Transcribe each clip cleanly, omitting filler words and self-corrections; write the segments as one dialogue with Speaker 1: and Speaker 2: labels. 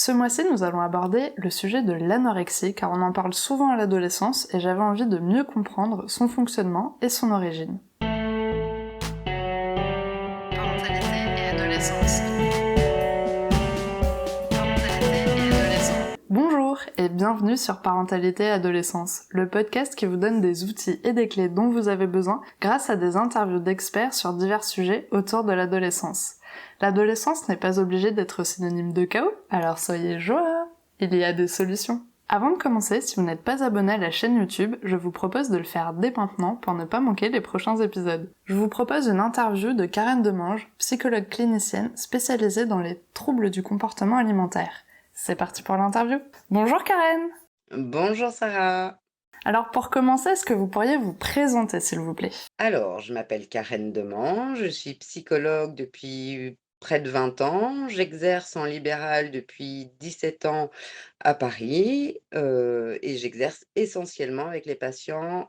Speaker 1: Ce mois-ci, nous allons aborder le sujet de l'anorexie, car on en parle souvent à l'adolescence et j'avais envie de mieux comprendre son fonctionnement et son origine. Parentalité et adolescence. Bonjour et bienvenue sur Parentalité et Adolescence, le podcast qui vous donne des outils et des clés dont vous avez besoin grâce à des interviews d'experts sur divers sujets autour de l'adolescence. L'adolescence n'est pas obligée d'être synonyme de chaos, alors soyez joie, il y a des solutions. Avant de commencer, si vous n'êtes pas abonné à la chaîne YouTube, je vous propose de le faire dès maintenant pour ne pas manquer les prochains épisodes. Je vous propose une interview de Karen Demange, psychologue clinicienne spécialisée dans les troubles du comportement alimentaire. C'est parti pour l'interview. Bonjour Karen.
Speaker 2: Bonjour Sarah.
Speaker 1: Alors pour commencer, est-ce que vous pourriez vous présenter s'il vous plaît?
Speaker 2: Alors, je m'appelle Karen Demange, je suis psychologue depuis près de 20 ans. J'exerce en libéral depuis 17 ans à Paris et j'exerce essentiellement avec les patients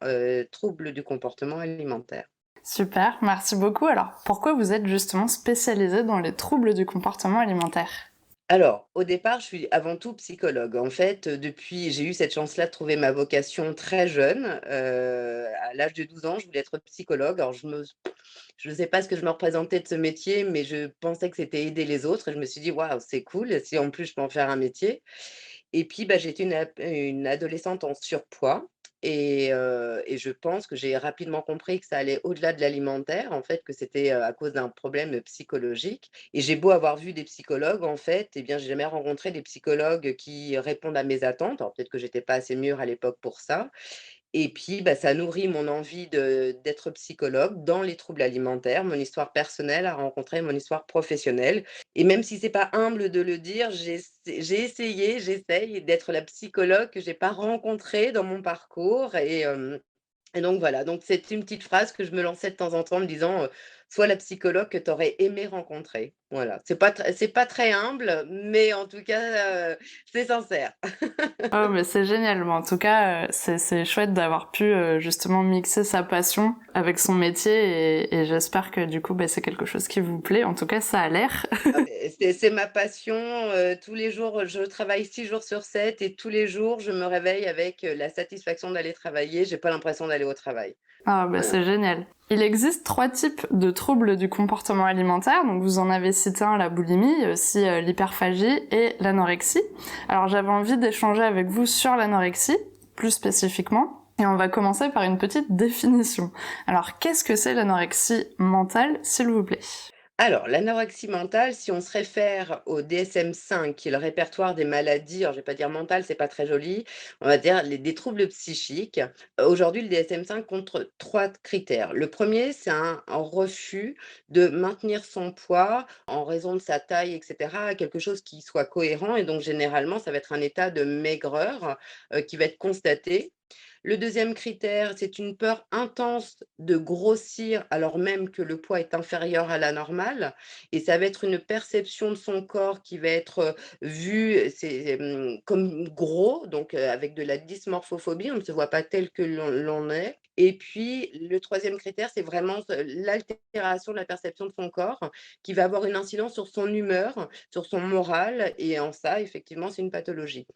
Speaker 2: troubles du comportement alimentaire.
Speaker 1: Super, merci beaucoup. Alors pourquoi vous êtes justement spécialisée dans les troubles du comportement alimentaire?
Speaker 2: Alors, au départ, je suis avant tout psychologue. En fait, j'ai eu cette chance-là de trouver ma vocation très jeune. À l'âge de 12 ans, je voulais être psychologue. Alors, je ne sais pas ce que je me représentais de ce métier, mais je pensais que c'était aider les autres. Et je me suis dit, waouh, c'est cool, si en plus je peux en faire un métier. Et puis, bah, j'étais une adolescente en surpoids et je pense que j'ai rapidement compris que ça allait au-delà de l'alimentaire, en fait, que c'était, à cause d'un problème psychologique et j'ai beau avoir vu des psychologues, en fait, eh bien, j'ai jamais rencontré des psychologues qui répondent à mes attentes. Alors peut-être que j'étais pas assez mûre à l'époque pour ça et puis, bah, ça nourrit mon envie d'être psychologue dans les troubles alimentaires. Mon histoire personnelle a rencontré mon histoire professionnelle et même si c'est pas humble de le dire, j'essaye d'être la psychologue que j'ai pas rencontrée dans mon parcours et donc voilà, donc c'est une petite phrase que je me lançais de temps en temps en me disant, «Sois la psychologue que tu aurais aimé rencontrer». Voilà, c'est pas très humble, mais en tout cas, c'est sincère.
Speaker 1: Oh mais c'est génial, mais en tout cas c'est chouette d'avoir pu justement mixer sa passion avec son métier et j'espère que du coup c'est quelque chose qui vous plaît, en tout cas ça a l'air.
Speaker 2: Ah beh, c'est ma passion, tous les jours, je travaille 6 jours sur 7 et tous les jours, je me réveille avec, la satisfaction d'aller travailler. J'ai pas l'impression d'aller au travail.
Speaker 1: Ah
Speaker 2: Voilà.
Speaker 1: c'est génial. Il existe 3 types de troubles du comportement alimentaire, donc vous en avez cité un, la boulimie, il y a aussi l'hyperphagie et l'anorexie. Alors j'avais envie d'échanger avec vous sur l'anorexie, plus spécifiquement, et on va commencer par une petite définition. Alors qu'est-ce que c'est l'anorexie mentale, s'il vous plaît?
Speaker 2: Alors, l'anorexie mentale, si on se réfère au DSM-5, qui est le répertoire des maladies, alors je vais pas dire mentales, c'est pas très joli, on va dire des troubles psychiques. Aujourd'hui, le DSM-5 compte 3 critères. Le premier, c'est un refus de maintenir son poids en raison de sa taille, et cetera, quelque chose qui soit cohérent et donc généralement, ça va être un état de maigreur, qui va être constaté. Le deuxième critère, c'est une peur intense de grossir alors même que le poids est inférieur à la normale et ça va être une perception de son corps qui va être, vue, comme gros, donc avec de la dysmorphophobie, on ne se voit pas tel que l'on est et puis le troisième critère, c'est vraiment l'altération de la perception de son corps qui va avoir une incidence sur son humeur, sur son moral et en ça, effectivement, c'est une pathologie.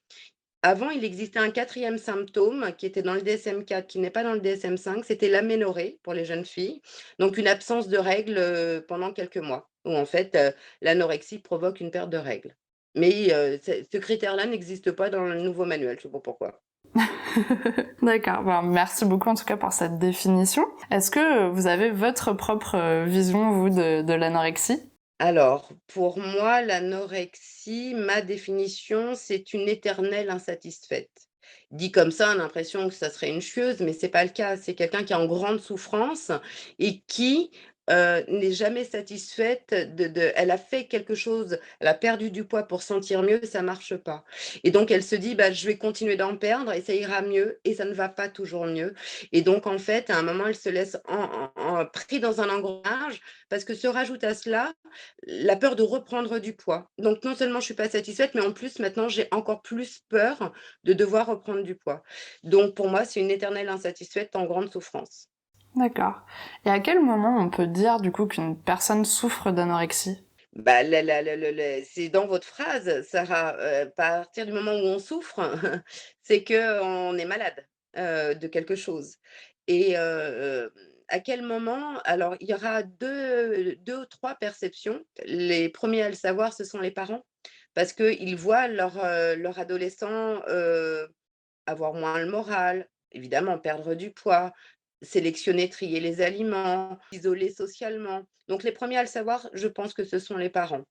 Speaker 2: Avant, il existait un quatrième symptôme qui était dans le DSM-4, qui n'est pas dans le DSM-5, c'était l'aménorrhée pour les jeunes filles, donc une absence de règles, pendant quelques mois, où en fait, l'anorexie provoque une perte de règles. Mais, ce critère-là n'existe pas dans le nouveau manuel, je sais pas pourquoi.
Speaker 1: D'accord, bon, merci beaucoup en tout cas pour cette définition. Est-ce que vous avez votre propre vision, vous, de l'anorexie?
Speaker 2: Alors, pour moi, l'anorexie, ma définition, c'est une éternelle insatisfaite. Dit comme ça, on a l'impression que ça serait une chieuse, mais c'est pas le cas. C'est quelqu'un qui est en grande souffrance et qui, n'est jamais satisfaite elle a fait quelque chose, elle a perdu du poids pour sentir mieux, ça marche pas et donc elle se dit: «Bah, je vais continuer d'en perdre et ça ira mieux» et ça ne va pas toujours mieux et donc en fait, à un moment, elle se laisse pris dans un engrenage parce que se rajoute à cela la peur de reprendre du poids. Donc non seulement je suis pas satisfaite, mais en plus maintenant j'ai encore plus peur de devoir reprendre du poids. Donc pour moi, c'est une éternelle insatisfaite en grande souffrance.
Speaker 1: D'accord. Et à quel moment on peut dire du coup qu'une personne souffre d'anorexie?
Speaker 2: Bah, c'est dans votre phrase, Sarah, à partir du moment où on souffre, c'est qu'on est malade, de quelque chose et à quel moment alors il y aura deux ou 3 perceptions. Les premiers à le savoir, ce sont les parents parce qu'ils voient leur adolescent, avoir moins le moral, évidemment perdre du poids, sélectionner, trier les aliments, s'isoler socialement. Donc les premiers à le savoir, je pense que ce sont les parents.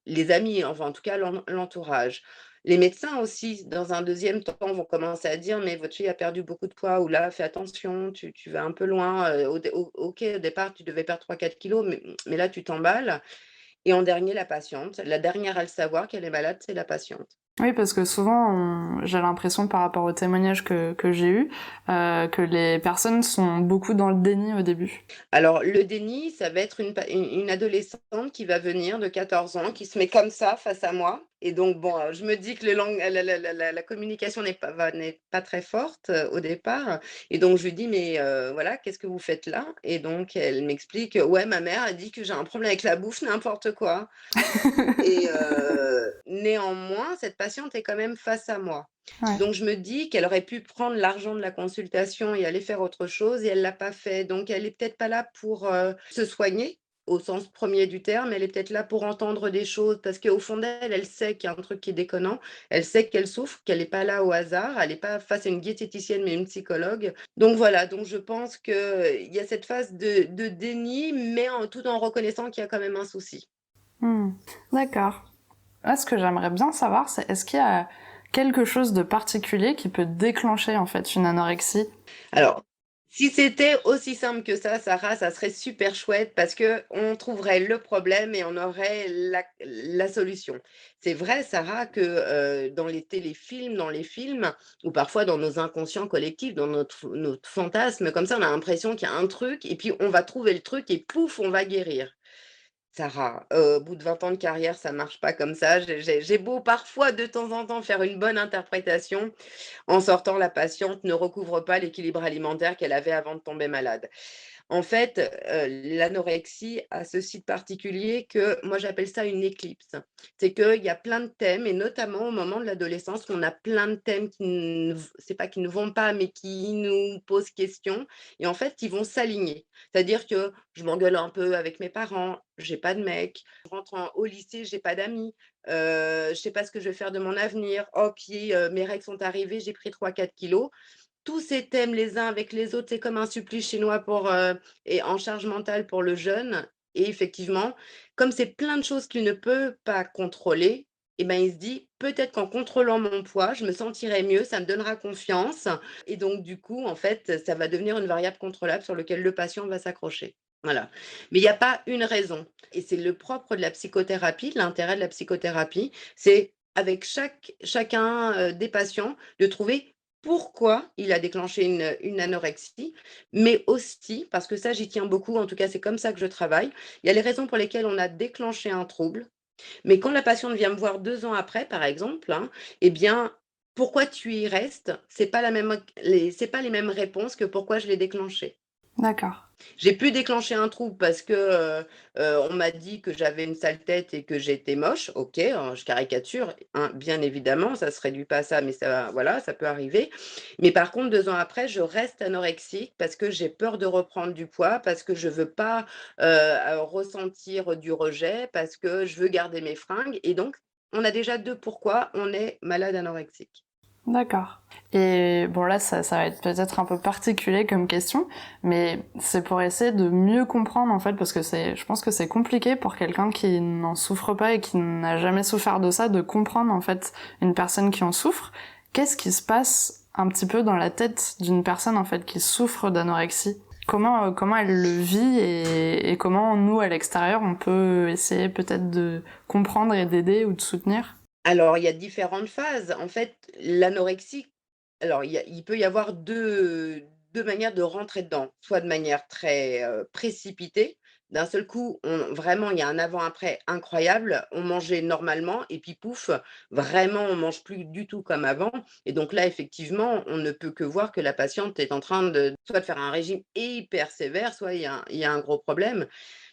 Speaker 2: Les amis, enfin en tout cas l'entourage. Les médecins aussi, dans un deuxième temps, vont commencer à dire: «Mais votre fille a perdu beaucoup de poids» ou «Là, fais attention, tu vas un peu loin, OK, au départ, tu devais perdre 3 4 kilos, mais là, tu t'emballes» et en dernier, la patiente. La dernière à le savoir qu'elle est malade, c'est la patiente.
Speaker 1: Oui, parce que souvent, j'ai l'impression par rapport aux témoignages que j'ai eus, que les personnes sont beaucoup dans le déni au début.
Speaker 2: Alors, le déni, ça va être une adolescente qui va venir de 14 ans, qui se met comme ça face à moi et donc bon, je me dis que le lang la communication n'est pas très forte, au départ et donc je lui dis: «Mais voilà, qu'est-ce que vous faites là?» et donc elle m'explique: «Ouais, ma mère a dit que j'ai un problème avec la bouffe, n'importe quoi» et néanmoins, cette patiente est quand même face à moi.
Speaker 1: Ouais.
Speaker 2: Donc je me dis qu'elle aurait pu prendre l'argent de la consultation et aller faire autre chose et elle l'a pas fait. Donc elle est peut-être pas là pour, se soigner au sens premier du terme, elle est peut-être là pour entendre des choses parce qu'au fond d'elle, elle sait qu'il y a un truc qui est déconnant. Elle sait qu'elle souffre, qu'elle est pas là au hasard, elle est pas face à une diététicienne mais une psychologue. Donc voilà, donc je pense qu'il y a cette phase de déni, mais tout en reconnaissant qu'il y a quand même un souci.
Speaker 1: Mmh. D'accord. Là, ce que j'aimerais bien savoir, c'est est-ce qu'il y a quelque chose de particulier qui peut déclencher en fait une anorexie?
Speaker 2: Alors, si c'était aussi simple que ça, Sarah, ça serait super chouette parce que on trouverait le problème et on aurait la solution. C'est vrai, Sarah, que, dans les téléfilms, dans les films ou parfois dans nos inconscients collectifs, dans notre fantasme, comme ça, on a l'impression qu'il y a un truc et puis on va trouver le truc et pouf, on va guérir. Sarah, au bout de 20 ans de carrière, ça marche pas comme ça. J'ai beau parfois, de temps en temps, faire une bonne interprétation, en sortant, la patiente ne recouvre pas l'équilibre alimentaire qu'elle avait avant de tomber malade. En fait, l'anorexie a ce site particulier que moi j'appelle ça une éclipse. C'est qu'il y a plein de thèmes et notamment au moment de l'adolescence, on a plein de thèmes qui ne v c'est pas qui ne vont pas, mais qui nous posent question et en fait, qui vont s'aligner. C'est-à-dire que je m'engueule un peu avec mes parents, j'ai pas de mec, je rentre au lycée, j'ai pas d'amis, je sais pas ce que je vais faire de mon avenir. Oh puis, mes règles sont arrivées, j'ai pris 3 4 kilos. Tous ces thèmes les uns avec les autres, c'est comme un supplice chinois pour, et en charge mentale pour le jeune et effectivement, comme c'est plein de choses qu'il ne peut pas contrôler et ben, il se dit: «Peut-être qu'en contrôlant mon poids, je me sentirai mieux, ça me donnera confiance» et donc du coup, en fait, ça va devenir une variable contrôlable sur lequel le patient va s'accrocher. Voilà. Mais il y a pas une raison et c'est le propre de la psychothérapie, l'intérêt de la psychothérapie, c'est avec chacun, des patients, de trouver pourquoi il a déclenché une anorexie, mais aussi, parce que ça j'y tiens beaucoup, en tout cas c'est comme ça que je travaille, il y a les raisons pour lesquelles on a déclenché un trouble, mais quand la patiente vient me voir 2 ans après par exemple, hein, eh bien, pourquoi tu y restes? C'est pas les mêmes réponses que pourquoi je l'ai déclenché.
Speaker 1: D'accord.
Speaker 2: J'ai pu déclencher un trouble parce que, on m'a dit que j'avais une sale tête et que j'étais moche. OK, je caricature, hein, bien évidemment, ça se réduit pas à ça, mais ça voilà, ça peut arriver. Mais par contre, 2 ans après, je reste anorexique parce que j'ai peur de reprendre du poids, parce que je veux pas, ressentir du rejet, parce que je veux garder mes fringues et donc on a déjà 2 pourquoi on est malade anorexique.
Speaker 1: D'accord. Et bon là, ça va être peut-être un peu particulier comme question, mais c'est pour essayer de mieux comprendre en fait, parce que je pense que c'est compliqué pour quelqu'un qui n'en souffre pas et qui n'a jamais souffert de ça, de comprendre en fait une personne qui en souffre. Qu'est-ce qui se passe un petit peu dans la tête d'une personne en fait qui souffre d'anorexie? Comment elle le vit et comment nous à l'extérieur on peut essayer peut-être de comprendre et d'aider ou de soutenir?
Speaker 2: Alors, il y a différentes phases. En fait, l'anorexie, alors il peut y avoir deux manières de rentrer dedans. Soit de manière très, précipitée. D'un seul coup, vraiment, il y a un avant-après incroyable. On mangeait normalement et puis pouf, vraiment, on mange plus du tout comme avant et donc là, effectivement, on ne peut que voir que la patiente est en train de soit de faire un régime hyper sévère, soit il y a un gros problème.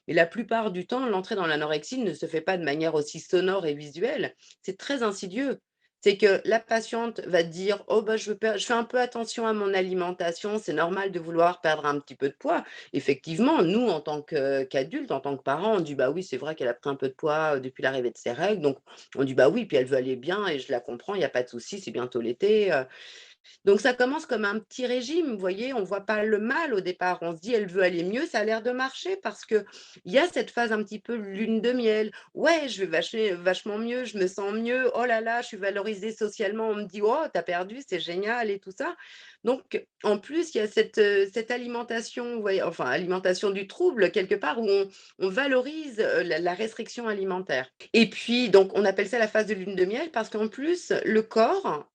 Speaker 2: Mais la plupart du temps, l'entrée dans l'anorexie ne se fait pas de manière aussi sonore et visuelle. C'est très insidieux. C'est que la patiente va dire: «Oh bah, je fais un peu attention à mon alimentation, c'est normal de vouloir perdre un petit peu de poids». Effectivement, nous, en tant qu'adultes, en tant que parents, on dit: «Bah oui, c'est vrai qu'elle a pris un peu de poids, depuis l'arrivée de ses règles», donc on dit: «Bah oui, puis elle veut aller bien et je la comprends, il y a pas de souci, c'est bientôt l'été». Donc ça commence comme un petit régime, vous voyez? On voit pas le mal au départ. On se dit: «Elle veut aller mieux», ça a l'air de marcher parce qu'il y a cette phase un petit peu lune de miel. «Ouais, je vais vachement mieux, je me sens mieux. Oh là là, je suis valorisée socialement. On me dit: "Oh, tu as perdu, c'est génial" et tout ça». Donc en plus, il y a cette alimentation, vous voyez? Enfin, alimentation du trouble quelque part où on valorise, la restriction alimentaire et puis donc on appelle ça la phase de lune de miel parce qu'en plus, le corps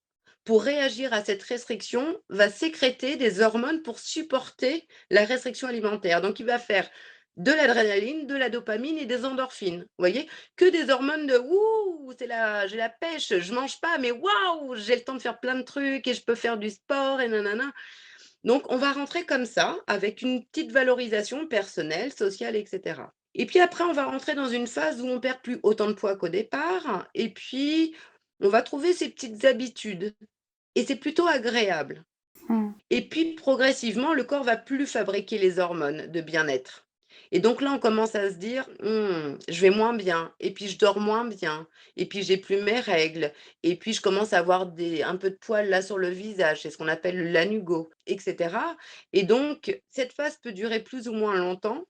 Speaker 2: pour réagir à cette restriction, va sécréter des hormones pour supporter la restriction alimentaire. Donc il va faire de l'adrénaline, de la dopamine et des endorphines. Vous voyez? Que des hormones de: «Ouh, j'ai la pêche, je mange pas, mais waouh, j'ai le temps de faire plein de trucs et je peux faire du sport et nanana». Donc on va rentrer comme ça, avec une petite valorisation personnelle, sociale et cetera. Et puis après, on va rentrer dans une phase où on perd plus autant de poids qu'au départ et puis on va trouver ses petites habitudes. Et c'est plutôt agréable.
Speaker 1: Mmh.
Speaker 2: Et puis progressivement, le corps va plus fabriquer les hormones de bien-être. Et donc là, on commence à se dire: je vais moins bien et puis je dors moins bien et puis j'ai plus mes règles et puis je commence à avoir des un peu de poils là sur le visage», c'est ce qu'on appelle le lanugo et cetera. Et donc cette phase peut durer plus ou moins longtemps,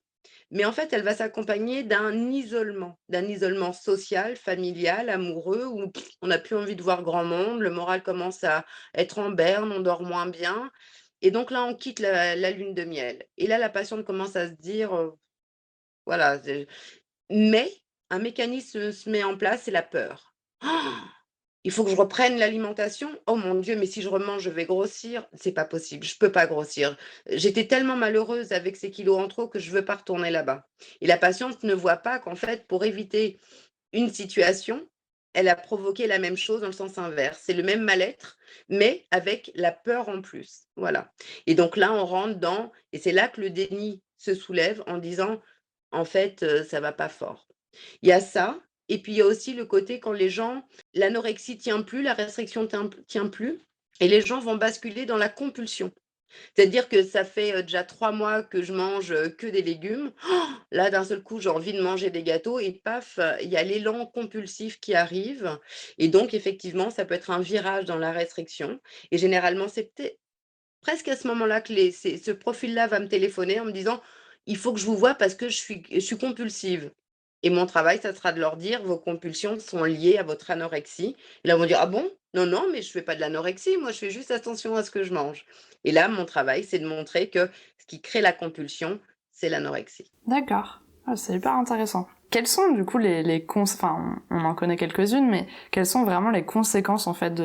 Speaker 2: mais en fait, elle va s'accompagner d'un isolement social, familial, amoureux, où on n'a plus envie de voir grand monde, le moral commence à être en berne, on dort moins bien. Et donc là, on quitte la lune de miel. Et là, la patiente commence à se dire, voilà, mais un mécanisme se met en place, c'est la peur. Il faut que je reprenne l'alimentation. Oh mon Dieu, mais si je remange, je vais grossir. C'est pas possible, je peux pas grossir. J'étais tellement malheureuse avec ces kilos en trop que je veux pas retourner là-bas. Et la patiente ne voit pas qu'en fait, pour éviter une situation, elle a provoqué la même chose dans le sens inverse. C'est le même mal-être, mais avec la peur en plus. Voilà. Et donc là, on rentre dans, et c'est là que le déni se soulève en disant, en fait, ça va pas fort. Il y a ça et puis il y a aussi le côté quand les gens l'anorexie tient plus, la restriction tient plus et les gens vont basculer dans la compulsion. C'est-à-dire que ça fait, déjà 3 mois que je mange, que des légumes. Là, d'un seul coup, j'ai envie de manger des gâteaux et paf, il y a l'élan compulsif qui arrive et donc effectivement, ça peut être un virage dans la restriction et généralement, c'est presque à ce moment-là que ce profil-là va me téléphoner en me disant: «Il faut que je vous voie parce que je suis compulsive» et mon travail, ça sera de leur dire: «Vos compulsions sont liées à votre anorexie». Et là, ils vont dire: «Ah bon? Non, non, mais je fais pas de l'anorexie, moi, je fais juste attention à ce que je mange». Et là, mon travail, c'est de montrer que ce qui crée la compulsion, c'est l'anorexie.
Speaker 1: D'accord. Ah, c'est hyper intéressant. Quelles sont du coup enfin on en connaît quelques-unes, mais quelles sont vraiment les conséquences en fait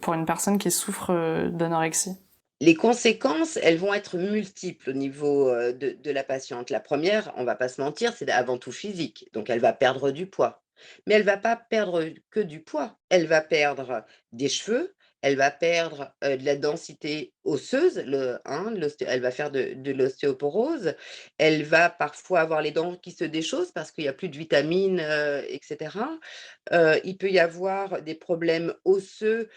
Speaker 1: pour une personne qui souffre d'anorexie?
Speaker 2: Les conséquences, elles vont être multiples au niveau, de la patiente. La première, on va pas se mentir, c'est avant tout physique, donc elle va perdre du poids. Mais elle va pas perdre que du poids, elle va perdre des cheveux, elle va perdre, de la densité osseuse, elle va faire de l'ostéoporose, elle va parfois avoir les dents qui se déchaussent parce qu'il y a plus de vitamines, et cetera. Il peut y avoir des problèmes osseux,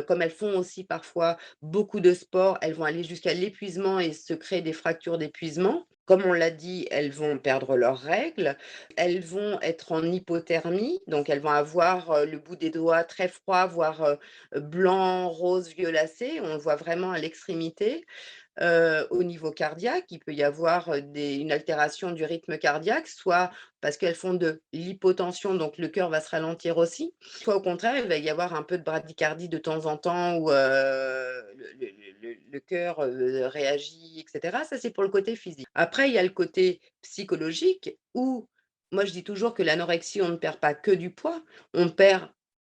Speaker 2: comme elles font aussi parfois beaucoup de sport, elles vont aller jusqu'à l'épuisement et se créer des fractures d'épuisement. Comme on l'a dit, elles vont perdre leurs règles, elles vont être en hypothermie, donc elles vont avoir, le bout des doigts très froid, voire, blanc, rose, violacé, on le voit vraiment à l'extrémité. Au niveau cardiaque, il peut y avoir, une altération du rythme cardiaque, soit parce qu'elles font de l'hypotension, donc le cœur va se ralentir aussi, soit au contraire, il va y avoir un peu de bradycardie de temps en temps où, le cœur, réagit et cetera. Ça, c'est pour le côté physique. Après, il y a le côté psychologique où moi, je dis toujours que l'anorexie, on ne perd pas que du poids, on perd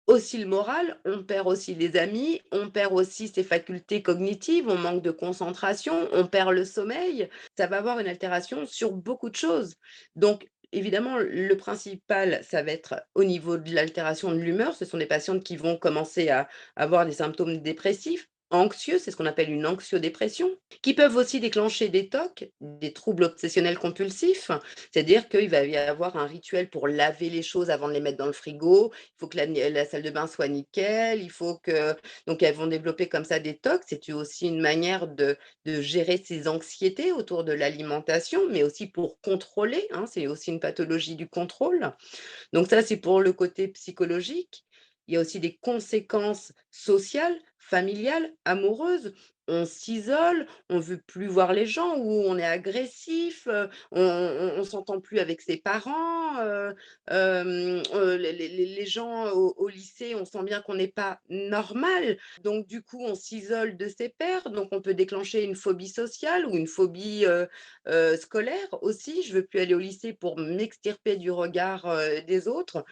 Speaker 2: aussi le moral, on perd aussi les amis, on perd aussi ses facultés cognitives, on manque de concentration, on perd le sommeil. Ça va avoir une altération sur beaucoup de choses. Donc évidemment, le principal, ça va être au niveau de l'altération de l'humeur. Ce sont des patientes qui vont commencer à avoir des symptômes dépressifs. anxieux, c'est ce qu'on appelle une anxiodépression, qui peuvent aussi déclencher des TOC, des troubles obsessionnels compulsifs. C'est-à-dire qu'il va y avoir un rituel pour laver les choses avant de les mettre dans le frigo. Il faut que la salle de bain soit nickel. Il faut que donc elles vont développer comme ça des TOC. C'est aussi une manière de gérer ses anxiétés autour de l'alimentation, mais aussi pour contrôler, hein, c'est aussi une pathologie du contrôle. Donc ça, c'est pour le côté psychologique. Il y a aussi des conséquences sociales, familiales, amoureuses. On s'isole, on veut plus voir les gens ou on est agressif, on s'entend plus avec ses parents, les gens au lycée, on sent bien qu'on n'est pas normal. Donc du coup, on s'isole de ses pairs, donc on peut déclencher une phobie sociale ou une phobie, scolaire aussi. Je veux plus aller au lycée pour m'extirper du regard, des autres.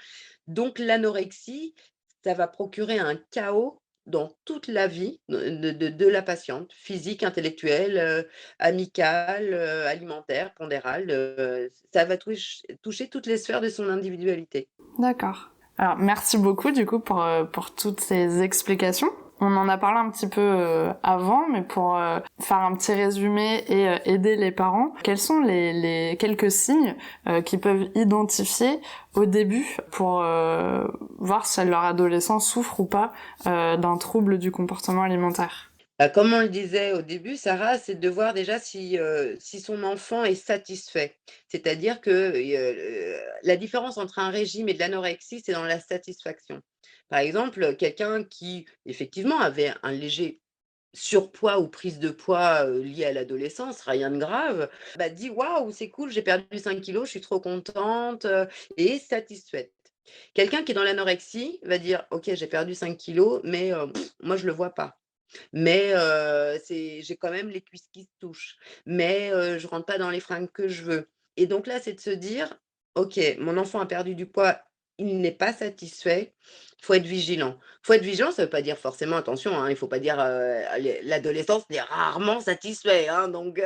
Speaker 2: Donc l'anorexie, ça va procurer un chaos dans toute la vie de la patiente, physique, intellectuelle, amicale, alimentaire, pondérale, ça va toucher toutes les sphères de son individualité.
Speaker 1: D'accord. Alors, merci beaucoup du coup pour toutes ces explications. On en a parlé un petit peu avant, mais pour faire un petit résumé et aider les parents, quels sont les quelques signes qu'ils peuvent identifier au début pour voir si leur adolescent souffre ou pas d'un trouble du comportement alimentaire?
Speaker 2: Comme on le disait au début, Sarah, c'est de voir déjà si son enfant est satisfait. C'est-à-dire que, la différence entre un régime et de l'anorexie, c'est dans la satisfaction. Par exemple, quelqu'un qui effectivement avait un léger surpoids ou prise de poids, liée à l'adolescence, rien de grave, bah, dit: «Waouh, c'est cool, j'ai perdu 5 kilos, je suis trop contente, et satisfaite». Quelqu'un qui est dans l'anorexie va dire: «OK, j'ai perdu 5 kilos, mais moi je le vois pas». Mais j'ai quand même les cuisses qui se touchent. Mais je rentre pas dans les fringues que je veux. Et donc là, c'est de se dire: «OK, mon enfant a perdu du poids, il n'est pas satisfait, faut être vigilant». Faut être vigilant, ça veut pas dire forcément attention, hein, il faut pas dire, l'adolescence n'est rarement satisfait, hein, donc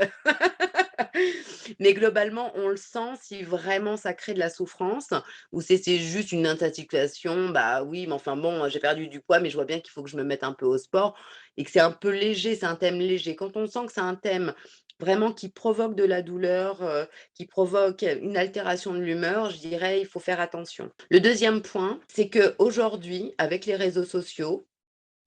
Speaker 2: mais globalement, on le sent si vraiment ça crée de la souffrance ou c'est juste une insatisfaction, bah, oui, mais enfin bon, j'ai perdu du poids, mais je vois bien qu'il faut que je me mette un peu au sport et que c'est un peu léger, c'est un thème léger. Quand on sent que c'est un thème vraiment qui provoque de la douleur, qui provoque une altération de l'humeur, je dirais, il faut faire attention. Le deuxième point, c'est qu'aujourd'hui, avec les réseaux sociaux,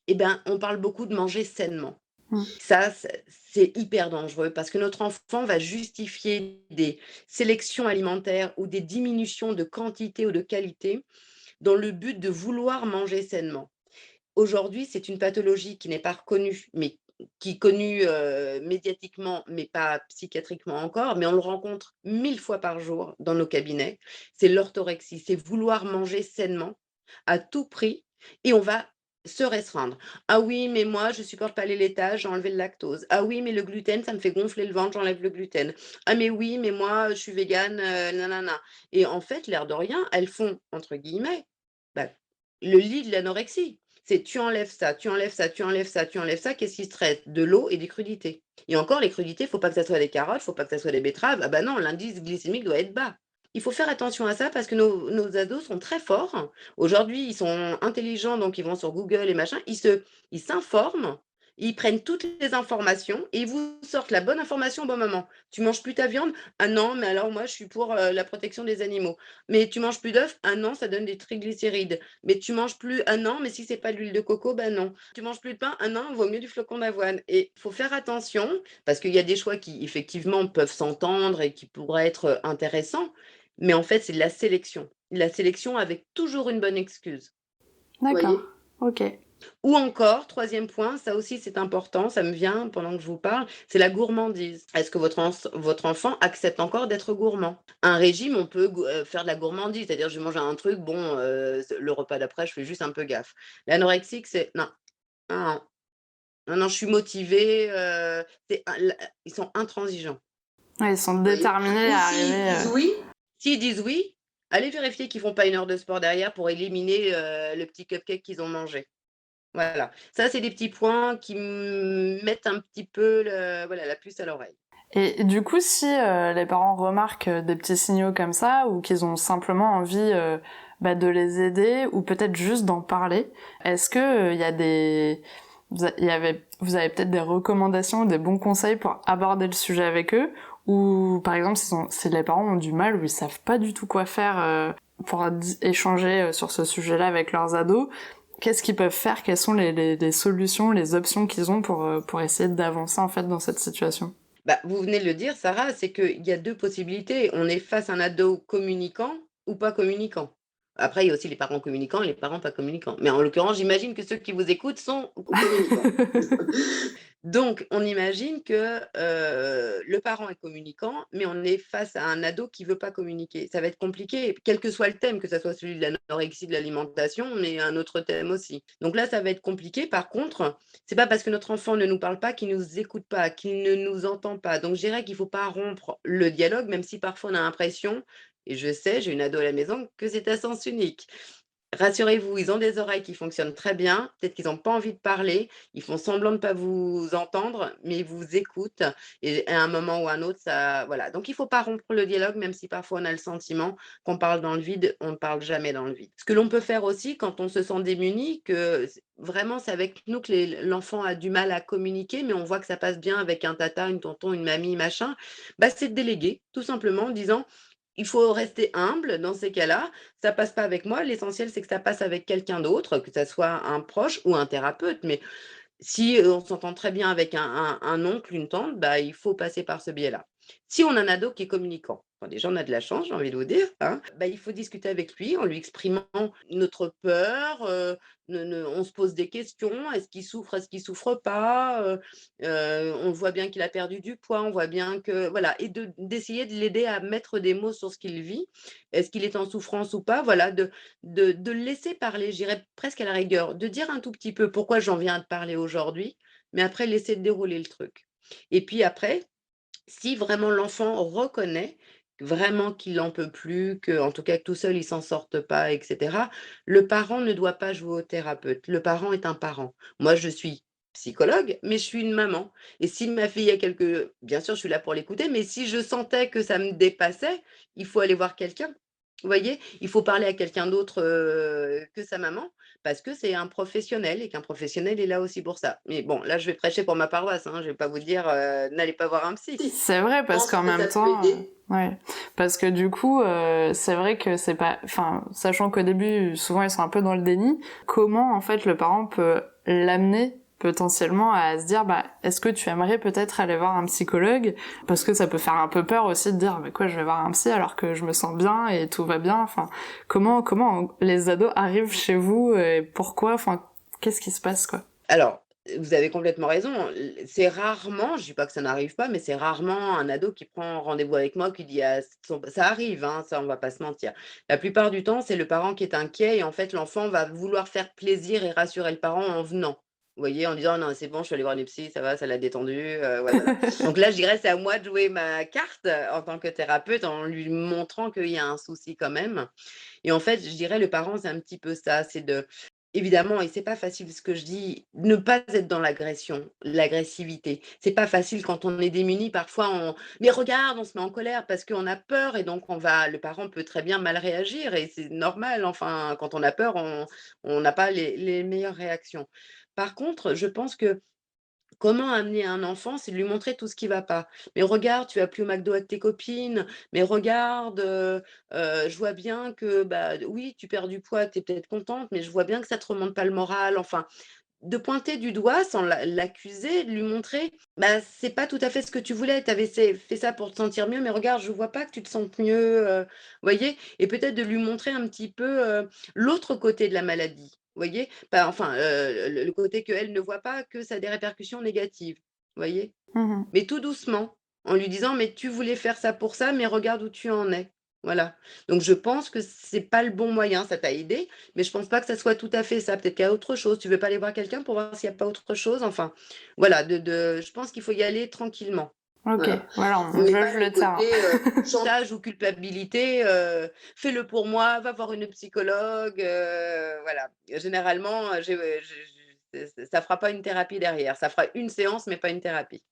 Speaker 2: eh ben, on parle beaucoup de manger sainement.
Speaker 1: Mm.
Speaker 2: Ça, c'est hyper dangereux parce que notre enfant va justifier des sélections alimentaires ou des diminutions de quantité ou de qualité dans le but de vouloir manger sainement. Aujourd'hui, c'est une pathologie qui n'est pas reconnue, mais qui est connue, médiatiquement, mais pas psychiatriquement encore, mais on le rencontre 1000 fois par jour dans nos cabinets. C'est l'orthorexie, c'est vouloir manger sainement à tout prix et on va se restreindre. «Ah oui, mais moi je supporte pas les laitages, j'ai enlevé le lactose. Ah oui, mais le gluten, ça me fait gonfler le ventre, j'enlève le gluten. Ah mais oui, mais moi je suis végane, nanana» et en fait, l'air de rien, elles font, entre guillemets, bah, le lit de l'anorexie. C'est tu enlèves ça, tu enlèves ça, tu enlèves ça, tu enlèves ça, qu'est-ce qui se traite? De l'eau et des crudités. Et encore les crudités, faut pas que ça soit des carottes, faut pas que ça soit des betteraves. Ah bah non, l'indice glycémique doit être bas. Il faut faire attention à ça parce que nos ados sont très forts. Aujourd'hui, ils sont intelligents, donc ils vont sur Google et machin, ils s'informent, ils prennent toutes les informations et ils vous sortent la bonne information au bon moment. «Tu manges plus ta viande? Ah non, mais alors moi je suis pour, la protection des animaux. Mais tu manges plus d'œufs? Ah non, ça donne des triglycérides. Mais tu manges plus ah non, mais si c'est pas de l'huile de coco, bah non. Tu manges plus de pain? Ah non, vaut mieux du flocon d'avoine» et faut faire attention parce qu'il y a des choix qui effectivement peuvent s'entendre et qui pourraient être, intéressants, mais en fait, c'est de la sélection. La sélection avec toujours une bonne excuse. Vous
Speaker 1: D'accord.
Speaker 2: voyez?
Speaker 1: Ok.
Speaker 2: Ou encore, troisième point, ça aussi c'est important, ça me vient pendant que je vous parle, c'est la gourmandise. Est-ce que votre enfant accepte encore d'être gourmand? Un régime, on peut faire de la gourmandise, c'est-à-dire je vais manger un truc, bon, le repas d'après, je fais juste un peu gaffe. L'anorexique, c'est: «Non, non, non, non, non, je suis motivé», c'est un la ils sont intransigeants,
Speaker 1: Ouais, ils sont
Speaker 2: vous voyez?
Speaker 1: déterminés
Speaker 2: Ou
Speaker 1: à
Speaker 2: s'ils
Speaker 1: arriver.
Speaker 2: disent oui s'ils disent oui, allez vérifier qu'ils font pas une heure de sport derrière pour éliminer, le petit cupcake qu'ils ont mangé. Voilà, ça c'est des petits points qui mettent un petit peu voilà, la puce à l'oreille.
Speaker 1: Et du coup, si les parents remarquent des petits signaux comme ça, ou qu'ils ont simplement envie de les aider, ou peut-être juste d'en parler, est-ce que il y a vous avez peut-être des recommandations, des bons conseils pour aborder le sujet avec eux, ou par exemple si les parents ont du mal ou ils savent pas du tout quoi faire pour échanger sur ce sujet-là avec leurs ados, qu'est-ce qu'ils peuvent faire? Quelles sont les solutions, les options qu'ils ont pour essayer d'avancer en fait dans cette situation?
Speaker 2: Bah, vous venez de le dire, Sarah, c'est qu'il y a 2 possibilités. On est face à un ado communicant ou pas communicant. Après, il y a aussi les parents communicants et les parents pas communicants. Mais en l'occurrence, j'imagine que ceux qui vous écoutent sont communicants. Donc, on imagine que le parent est communicant, mais on est face à un ado qui veut pas communiquer. Ça va être compliqué, quel que soit le thème, que ça soit celui de l'anorexie, de l'alimentation, mais un autre thème aussi. Donc là, ça va être compliqué. Par contre, c'est pas parce que notre enfant ne nous parle pas qu'il nous écoute pas, qu'il ne nous entend pas. Donc je dirais qu'il faut pas rompre le dialogue, même si parfois on a l'impression, et je sais, j'ai une ado à la maison, que c'est à sens unique. Rassurez-vous, ils ont des oreilles qui fonctionnent très bien. Peut-être qu'ils ont pas envie de parler. Ils font semblant de pas vous entendre, mais ils vous écoutent et à un moment ou à un autre, ça voilà. Donc il faut pas rompre le dialogue, même si parfois on a le sentiment qu'on parle dans le vide, on ne parle jamais dans le vide. Ce que l'on peut faire aussi quand on se sent démuni, que vraiment c'est avec nous que l'enfant a du mal à communiquer, mais on voit que ça passe bien avec un tata, une tonton, une mamie, machin, bah, c'est de déléguer, tout simplement en disant: «Il faut rester humble dans ces cas-là, ça passe pas avec moi, l'essentiel c'est que ça passe avec quelqu'un d'autre, que ça soit un proche ou un thérapeute, mais si, on s'entend très bien avec un oncle, une tante, bah, il faut passer par ce biais-là. Si on a un ado qui est communicant, bon déjà on a de la chance, j'ai envie de vous dire, hein, bah, il faut discuter avec lui en lui exprimant notre peur, on se pose des questions. Est-ce qu'il souffre? Est-ce qu'il souffre pas? On voit bien qu'il a perdu du poids, on voit bien que voilà et d'essayer de l'aider à mettre des mots sur ce qu'il vit. Est-ce qu'il est en souffrance ou pas? Voilà, de le laisser parler, j'irais presque à la rigueur, de dire un tout petit peu pourquoi j'en viens à te parler aujourd'hui, mais après laisser dérouler le truc. Et puis après, si vraiment l'enfant reconnaît vraiment qu'il en peut plus, que en tout cas que tout seul il s'en sorte pas, et cetera, le parent ne doit pas jouer au thérapeute. Le parent est un parent. Moi, je suis psychologue, mais je suis une maman et si ma fille a quelque bien sûr, je suis là pour l'écouter, mais si je sentais que ça me dépassait, il faut aller voir quelqu'un. Vous voyez? Il faut parler à quelqu'un d'autre, que sa maman, parce que c'est un professionnel et qu'un professionnel est là aussi pour ça. Mais bon, là, je vais prêcher pour ma paroisse, hein, je vais pas vous dire, n'allez pas voir un psy.
Speaker 1: C'est vrai
Speaker 2: Je
Speaker 1: parce
Speaker 2: pense
Speaker 1: qu'en
Speaker 2: que ça
Speaker 1: même
Speaker 2: peut
Speaker 1: temps,
Speaker 2: aider.
Speaker 1: ouais, parce que du coup, c'est vrai que c'est pas, enfin, sachant qu'au début, souvent ils sont un peu dans le déni, comment en fait le parent peut l'amener potentiellement à se dire, bah, est-ce que tu aimerais peut-être aller voir un psychologue? Parce que ça peut faire un peu peur aussi de dire, mais quoi, je vais voir un psy alors que je me sens bien et tout va bien. Enfin, comment les ados arrivent chez vous et pourquoi? Enfin, qu'est-ce qui se passe quoi?
Speaker 2: Alors, vous avez complètement raison. C'est rarement, je dis pas que ça n'arrive pas, mais c'est rarement un ado qui prend rendez-vous avec moi, qui dit à son ça arrive, hein, ça on va pas se mentir. La plupart du temps, c'est le parent qui est inquiet et en fait, l'enfant va vouloir faire plaisir et rassurer le parent en venant. Vous voyez? En disant: «Non, c'est bon, je suis allé voir une psy, ça va, ça l'a détendu», ouais, voilà. Donc là, je dirais, c'est à moi de jouer ma carte, en tant que thérapeute, en lui montrant qu'il y a un souci quand même et en fait, je dirais, le parent, c'est un petit peu ça, c'est de évidemment et c'est pas facile ce que je dis, ne pas être dans l'agression, l'agressivité. C'est pas facile quand on est démuni, parfois on: «Mais regarde!» on se met en colère parce qu'on a peur et donc on va le parent peut très bien mal réagir et c'est normal, enfin, quand on a peur, on n'a pas les meilleures réactions. Par contre, je pense que comment amener un enfant? C'est de lui montrer tout ce qui va pas. «Mais regarde, tu vas plus au McDo avec tes copines. Mais regarde, je vois bien que, bah, oui, tu perds du poids, tu es peut-être contente, mais je vois bien que ça te remonte pas le moral». Enfin, de pointer du doigt sans l'accuser, de lui montrer: «Bah, c'est pas tout à fait ce que tu voulais. Tu avais fait ça pour te sentir mieux, mais regarde, je vois pas que tu te sentes mieux», voyez? Et peut-être de lui montrer un petit peu, l'autre côté de la maladie, voyez? Pas enfin, le côté qu'elle ne voit pas, que ça a des répercussions négatives, voyez?
Speaker 1: Mhm.
Speaker 2: Mais tout doucement, en lui disant: «Mais tu voulais faire ça pour ça, mais regarde où tu en es». Voilà. Donc je pense que c'est pas le bon moyen, ça t'a aidé, mais je pense pas que ça soit tout à fait ça. Peut-être qu'il y a autre chose. Tu veux pas aller voir quelqu'un pour voir s'il y a pas autre chose? Enfin, voilà, je pense qu'il faut y aller tranquillement.
Speaker 1: Ok,
Speaker 2: Voilà.
Speaker 1: voilà, on
Speaker 2: Mais
Speaker 1: jauge
Speaker 2: pas le
Speaker 1: le terrain.
Speaker 2: côté, chantage ou culpabilité, «Fais-le pour moi, va voir une psychologue», voilà. Généralement, j'ai ça fera pas une thérapie derrière. Ça fera une séance, mais pas une thérapie.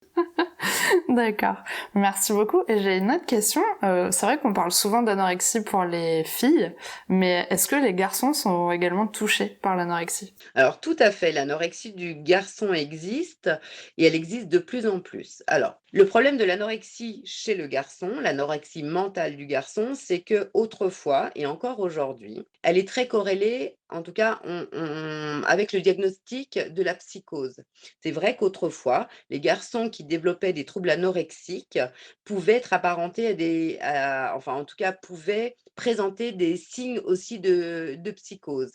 Speaker 1: D'accord, merci beaucoup. Et j'ai une autre question. C'est vrai qu'on parle souvent d'anorexie pour les filles, mais est-ce que les garçons sont également touchés par l'anorexie?
Speaker 2: Alors tout à fait, l'anorexie du garçon existe et elle existe de plus en plus. Alors, le problème de l'anorexie chez le garçon, l'anorexie mentale du garçon, c'est que autrefois et encore aujourd'hui, elle est très corrélée, en tout cas avec le diagnostic de la psychose. C'est vrai qu'autrefois, les garçons qui développaient des troubles anorexiques pouvaient être apparentés enfin en tout cas pouvaient présenter des signes aussi de psychose.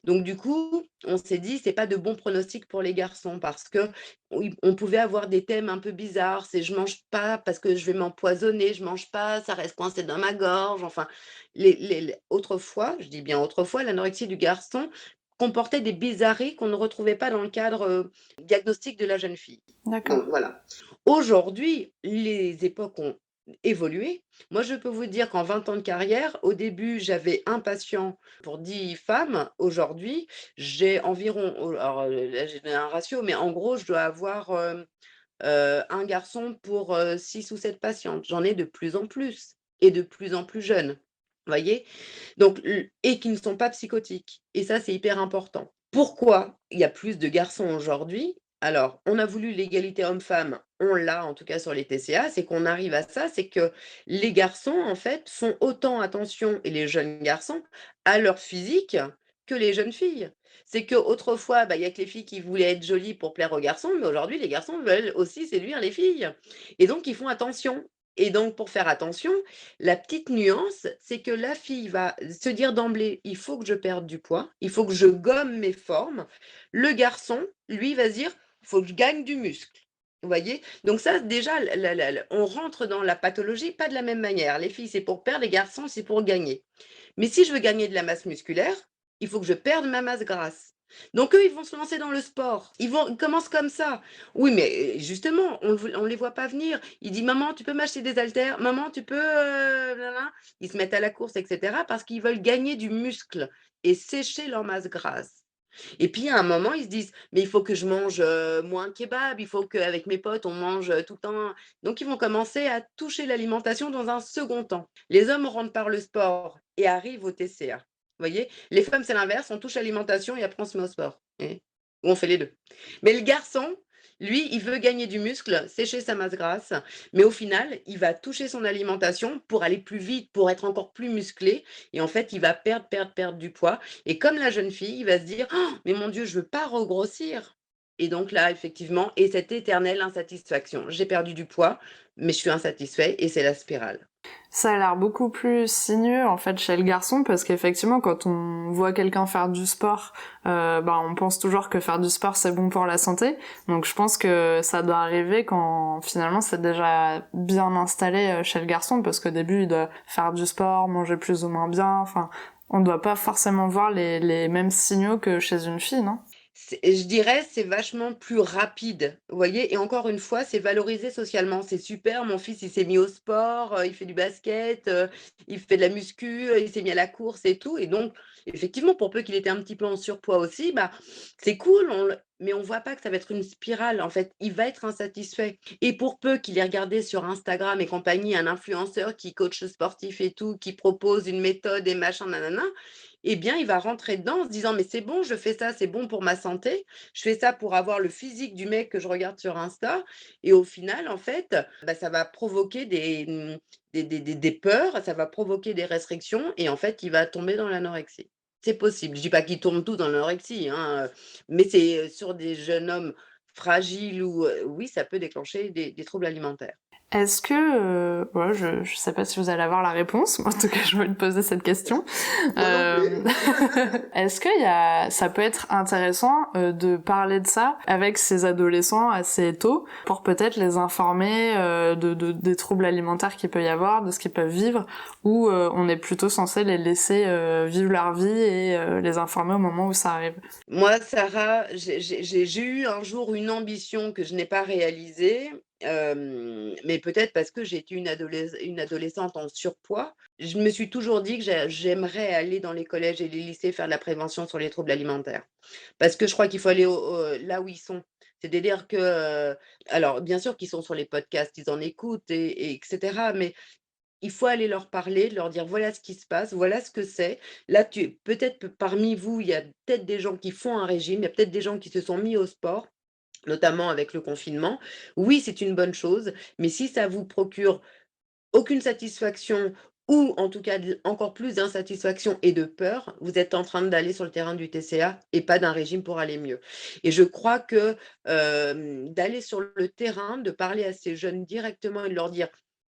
Speaker 2: Donc du coup, on s'est dit: «C'est pas de bons pronostics pour les garçons» parce que oui, on pouvait avoir des thèmes un peu bizarres, c'est: «Je mange pas parce que je vais m'empoisonner, je mange pas, ça reste coincé dans ma gorge», enfin les autrefois, je dis bien autrefois, l'anorexie du garçon comportait des bizarreries qu'on ne retrouvait pas dans le cadre, diagnostic de la jeune fille.
Speaker 1: D'accord.
Speaker 2: Donc voilà. Aujourd'hui, les époques ont évolué. Moi, je peux vous dire qu'en 20 ans de carrière, au début, j'avais un patient pour 10 femmes. Aujourd'hui, j'ai environ, alors, là, j'ai donné un ratio, mais en gros, je dois avoir, un garçon pour, 6 ou 7 patientes. J'en ai de plus en plus et de plus en plus jeunes. Voyez? Donc et qui ne sont pas psychotiques et ça, c'est hyper important. Pourquoi il y a plus de garçons aujourd'hui? Alors, on a voulu l'égalité homme-femme, on l'a en tout cas sur les TCA, c'est qu'on arrive à ça, c'est que les garçons, en fait, font autant attention et les jeunes garçons, à leur physique que les jeunes filles. C'est qu'autrefois, bah, il y a que les filles qui voulaient être jolies pour plaire aux garçons, mais aujourd'hui, les garçons veulent aussi séduire les filles et donc ils font attention et donc pour faire attention, la petite nuance, c'est que la fille va se dire d'emblée: «Il faut que je perde du poids, il faut que je gomme mes formes». Le garçon, lui, va se dire: «Il faut que je gagne du muscle». Vous voyez? Donc ça, déjà, la on rentre dans la pathologie pas de la même manière. Les filles, c'est pour perdre, les garçons, c'est pour gagner. Mais si je veux gagner de la masse musculaire, il faut que je perde ma masse grasse. Donc eux, ils vont se lancer dans le sport. Ils commencent comme ça. Oui, mais justement, on les voit pas venir. Il dit: «Maman, tu peux m'acheter des haltères? Maman, tu peux, nin Ils se mettent à la course et cetera parce qu'ils veulent gagner du muscle et sécher leur masse grasse. Et puis à un moment, ils se disent: «Mais il faut que je mange, moins kebab, il faut qu'avec mes potes, on mange, tout le temps». Donc ils vont commencer à toucher l'alimentation dans un second temps. Les hommes rentrent par le sport et arrivent au TCA. Vous voyez? Les femmes, c'est l'inverse, on touche l'alimentation et après on se met au sport. Vous voyez? Ou on fait les 2. Mais le garçon, lui, il veut gagner du muscle, sécher sa masse grasse, mais au final, il va toucher son alimentation pour aller plus vite, pour être encore plus musclé et en fait, il va perdre, perdre, perdre du poids et comme la jeune fille, il va se dire: «Oh, mais mon Dieu, je veux pas regrossir» et donc là, effectivement et cette éternelle insatisfaction. J'ai perdu du poids, mais je suis insatisfait et c'est la spirale.
Speaker 1: Ça a l'air beaucoup plus sinueux en fait chez le garçon parce qu'effectivement quand on voit quelqu'un faire du sport, bah on pense toujours que faire du sport c'est bon pour la santé. Donc je pense que ça doit arriver quand finalement c'est déjà bien installé chez le garçon parce qu'au début il doit faire du sport, manger plus ou moins bien. Enfin, on doit pas forcément voir les mêmes signaux que chez une fille, non?
Speaker 2: Je dirais, c'est vachement plus rapide, vous voyez? Et encore une fois, c'est valorisé socialement. C'est super, mon fils, il s'est mis au sport, il fait du basket, il fait de la muscu, il s'est mis à la course et tout et donc effectivement, pour peu qu'il était un petit peu en surpoids aussi, bah, c'est cool, mais on voit pas que ça va être une spirale, en fait. Il va être insatisfait et pour peu qu'il ait regardé sur Instagram et compagnie un influenceur qui coach sportif et tout, qui propose une méthode et machin nanana, eh bien, il va rentrer dedans en se disant: «Mais c'est bon, je fais ça, c'est bon pour ma santé. Je fais ça pour avoir le physique du mec que je regarde sur Insta» et au final, en fait, bah, ça va provoquer des peurs, ça va provoquer des restrictions et en fait, il va tomber dans l'anorexie. C'est possible. Je dis pas qu'ils tombent tous dans l'anorexie, hein, mais c'est, sur des jeunes hommes fragiles ou, oui, ça peut déclencher des troubles alimentaires.
Speaker 1: Est-ce que, ouais, je sais pas si vous allez avoir la réponse, mais en tout cas, je vais te poser cette question.
Speaker 2: Moi non plus.
Speaker 1: Euh, Est-ce ça peut être intéressant de parler de ça avec ces adolescents assez tôt pour peut-être les informer des troubles alimentaires qu'il peut y avoir, de ce qu'ils peuvent vivre, ou on est plutôt censé les laisser vivre leur vie et les informer au moment où ça arrive?
Speaker 2: Moi, Sarah, j'ai eu un jour une ambition que je n'ai pas réalisée, mais peut-être parce que j'ai été une adolescente en surpoids. Je me suis toujours dit que j'aimerais aller dans les collèges et les lycées faire de la prévention sur les troubles alimentaires. Parce que je crois qu'il faut aller là où ils sont. C'est-à-dire que, alors bien sûr qu'ils sont sur les podcasts, ils en écoutent et etc. Mais il faut aller leur parler, leur dire: «Voilà ce qui se passe, voilà ce que c'est». Là, peut-être que parmi vous, il y a peut-être des gens qui font un régime, il y a peut-être des gens qui se sont mis au sport, notamment avec le confinement. Oui, c'est une bonne chose, mais si ça vous procure aucune satisfaction ou en tout cas encore plus d'insatisfaction et de peur, vous êtes en train d'aller sur le terrain du TCA et pas d'un régime pour aller mieux. Et je crois que, d'aller sur le terrain, de parler à ces jeunes directement et de leur dire: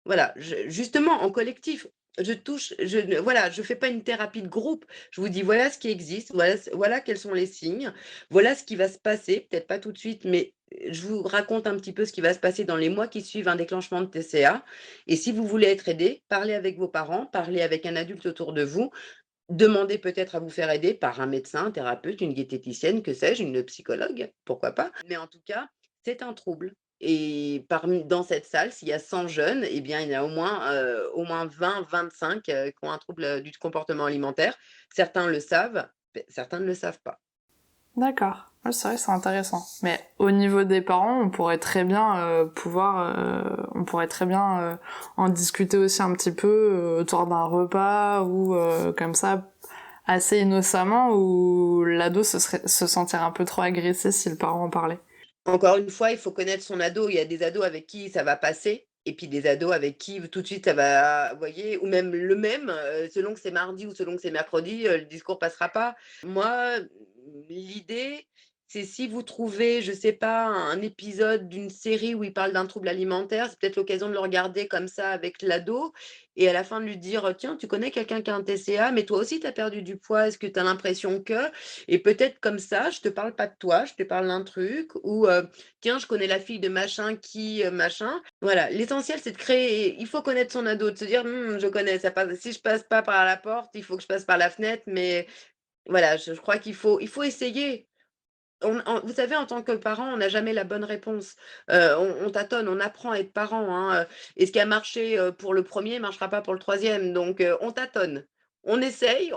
Speaker 2: «Voilà, je» justement en collectif, je ne voilà, je fais pas une thérapie de groupe. Je vous dis: «Voilà ce qui existe, voilà quels sont les signes, voilà ce qui va se passer», peut-être pas tout de suite, mais je vous raconte un petit peu ce qui va se passer dans les mois qui suivent un déclenchement de TCA et si vous voulez être aidé, parlez avec vos parents, parlez avec un adulte autour de vous, demandez peut-être à vous faire aider par un médecin, un thérapeute, une diététicienne, que sais-je, une psychologue, pourquoi pas. Mais en tout cas, c'est un trouble et parmi dans cette salle, s'il y a 100 jeunes, eh bien, il y en a au moins 20-25, qui ont un trouble, du comportement alimentaire. Certains le savent, certains ne le savent pas.
Speaker 1: D'accord. Ouais, c'est vrai, c'est intéressant. Mais au niveau des parents, on pourrait très bien en discuter aussi un petit peu autour d'un repas ou comme ça, assez innocemment, où l'ado se sentirait un peu trop agressé si le parent en parlait.
Speaker 2: Encore une fois, il faut connaître son ado. Il y a des ados avec qui ça va passer et puis des ados avec qui tout de suite ça va vous voyez? Ou même selon que c'est mardi ou selon que c'est mercredi, le discours passera pas. Moi, l'idée, c'est si vous trouvez, je sais pas, un épisode d'une série où il parle d'un trouble alimentaire, c'est peut-être l'occasion de le regarder comme ça avec l'ado et à la fin de lui dire: «Tiens, tu connais quelqu'un qui a un TCA, mais toi aussi tu as perdu du poids, est-ce que tu as l'impression que?» Et peut-être comme ça, je te parle pas de toi, je te parle d'un truc ou, tiens, je connais la fille de machin qui, machin. Voilà, l'essentiel, c'est de créer il faut connaître son ado, de se dire: je connais, ça passe si je passe pas par la porte, il faut que je passe par la fenêtre». Mais voilà, je crois qu'il faut essayer. Vous savez, en tant que parent, on n'a jamais la bonne réponse. On tâtonne, on apprend à être parent, hein, et ce qui a marché, pour le premier marchera pas pour le troisième. Donc, on tâtonne. On essaye,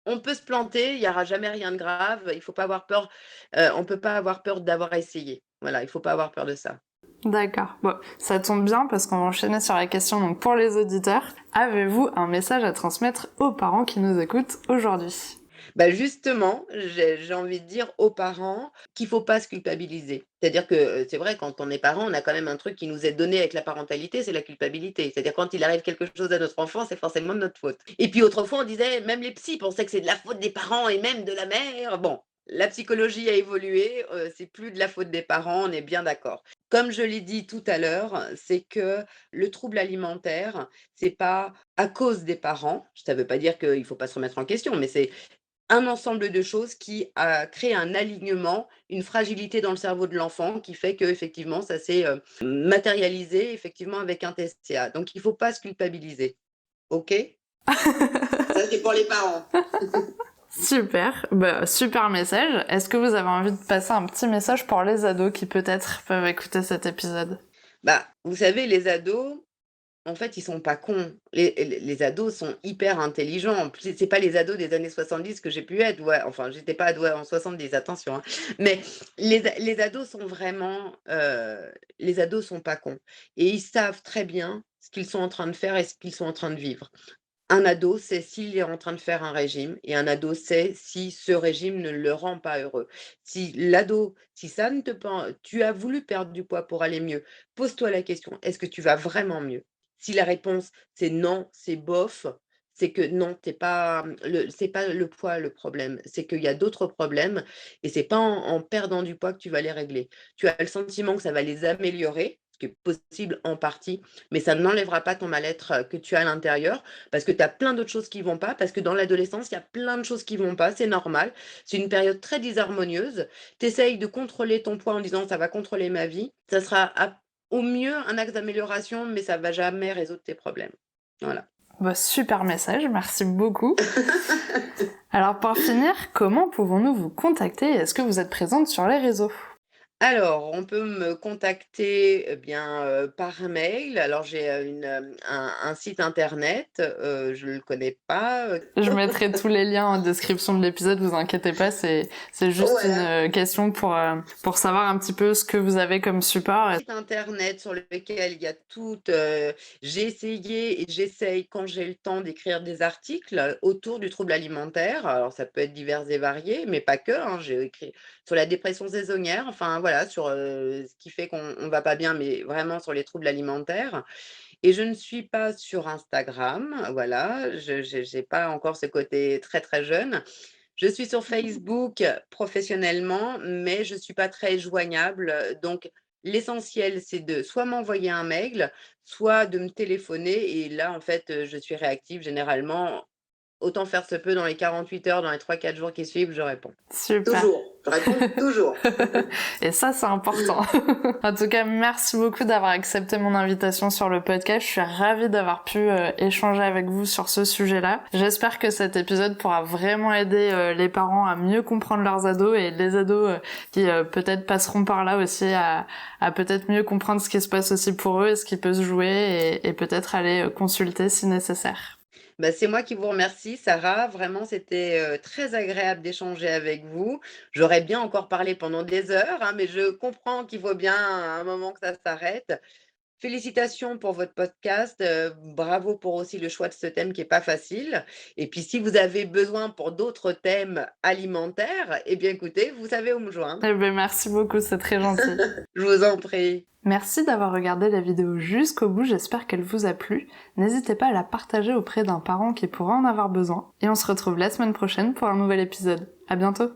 Speaker 2: on peut se planter, il y aura jamais rien de grave, il faut pas avoir peur, on peut pas avoir peur d'avoir essayé. Voilà, il faut pas avoir peur de ça.
Speaker 1: D'accord. Bon, ça tombe bien parce qu'on va enchaîner sur la question. Donc, pour les auditeurs, avez-vous un message à transmettre aux parents qui nous écoutent aujourd'hui?
Speaker 2: Bah, justement, j'ai envie de dire aux parents qu'il faut pas se culpabiliser. C'est-à-dire que, c'est vrai quand on est parent, on a quand même un truc qui nous est donné avec la parentalité, c'est la culpabilité. C'est-à-dire quand il arrive quelque chose à notre enfant, c'est forcément de notre faute. Et puis autrefois, on disait même les psys pensaient que c'est de la faute des parents et même de la mère. Bon, la psychologie a évolué, c'est plus de la faute des parents, on est bien d'accord. Comme je l'ai dit tout à l'heure, c'est que le trouble alimentaire, c'est pas à cause des parents. Ça veut pas dire qu'il faut pas se remettre en question, mais c'est un ensemble de choses qui a créé un alignement, une fragilité dans le cerveau de l'enfant qui fait qu'effectivement ça s'est, matérialisé effectivement avec un TCA. Donc il faut pas se culpabiliser, OK? Ça c'est pour les parents.
Speaker 1: Super, bah, super message. Est-ce que vous avez envie de passer un petit message pour les ados qui peut-être peuvent écouter cet épisode?
Speaker 2: Bah, vous savez les ados, en fait, ils sont pas cons. Les ados sont hyper intelligents. En plus, c'est pas les ados des années 70 que j'ai pu être. Ouais, enfin, j'étais pas ado en 70, attention, hein. Mais les ados sont vraiment, les ados sont pas cons et ils savent très bien ce qu'ils sont en train de faire et ce qu'ils sont en train de vivre. Un ado sait s'il est en train de faire un régime et un ado sait si ce régime ne le rend pas heureux. Si ça ne te pen tu as voulu perdre du poids pour aller mieux, pose-toi la question: «Est-ce que tu vas vraiment mieux?» Si la réponse c'est non, c'est bof, c'est que non, c'est pas le poids le problème, c'est qu'il y a d'autres problèmes et c'est pas en perdant du poids que tu vas les régler. Tu as le sentiment que ça va les améliorer, ce qui est possible en partie, mais ça n'enlèvera pas ton mal-être, que tu as à l'intérieur parce que tu as plein d'autres choses qui vont pas, parce que dans l'adolescence, il y a plein de choses qui vont pas, c'est normal. C'est une période très disharmonieuse. Tu essayes de contrôler ton poids en disant: «Ça va contrôler ma vie». Ça sera au mieux un axe d'amélioration, mais ça va jamais résoudre tes problèmes. Voilà.
Speaker 1: Bah, super message, merci beaucoup. Alors pour finir, comment pouvons-nous vous contacter? Est-ce que vous êtes présente sur les réseaux?
Speaker 2: Alors, on peut me contacter, par mail. Alors j'ai, un site internet, je le connais pas,
Speaker 1: Je mettrai tous les liens en description de l'épisode, vous inquiétez pas, c'est juste une
Speaker 2: voilà.
Speaker 1: question pour savoir un petit peu ce que vous avez comme support.
Speaker 2: Site internet sur lequel il y a tout, j'ai essayé et j'essaye quand j'ai le temps d'écrire des articles autour du trouble alimentaire. Alors ça peut être divers et variés, mais pas que, hein. J'ai écrit sur la dépression saisonnière, enfin voilà, sur, ce qui fait qu'on va pas bien, mais vraiment sur les troubles alimentaires. Et je ne suis pas sur Instagram, voilà, je j'ai pas encore ce côté très, très jeune. Je suis sur Facebook professionnellement, mais je suis pas très joignable, donc l'essentiel, c'est de soit m'envoyer un mail, soit de me téléphoner et là, en fait, je suis réactive généralement. Autant faire se peut dans les 48 heures, dans les 3-4 jours qui suivent, je réponds.
Speaker 1: Super.
Speaker 2: Toujours, je réponds toujours.
Speaker 1: Et ça, c'est important. En tout cas, merci beaucoup d'avoir accepté mon invitation sur le podcast. Je suis ravie d'avoir pu échanger avec vous sur ce sujet-là. J'espère que cet épisode pourra vraiment aider les parents à mieux comprendre leurs ados et les ados qui peut-être passeront par là aussi à peut-être mieux comprendre ce qui se passe aussi pour eux et ce qui peut se jouer et peut-être aller consulter si nécessaire.
Speaker 2: Bah, c'est moi qui vous remercie, Sarah. Vraiment, c'était, très agréable d'échanger avec vous. J'aurais bien encore parlé pendant des heures, hein, mais je comprends qu'il faut bien à un moment que ça s'arrête. Félicitations pour votre podcast, bravo pour aussi le choix de ce thème qui est pas facile et puis si vous avez besoin pour d'autres thèmes alimentaires, eh bien écoutez, vous savez où me joindre.
Speaker 1: Eh ben, merci beaucoup, c'est très gentil.
Speaker 2: Je vous en prie.
Speaker 1: Merci d'avoir regardé la vidéo jusqu'au bout, j'espère qu'elle vous a plu. N'hésitez pas à la partager auprès d'un parent qui pourrait en avoir besoin. Et on se retrouve la semaine prochaine pour un nouvel épisode. À bientôt!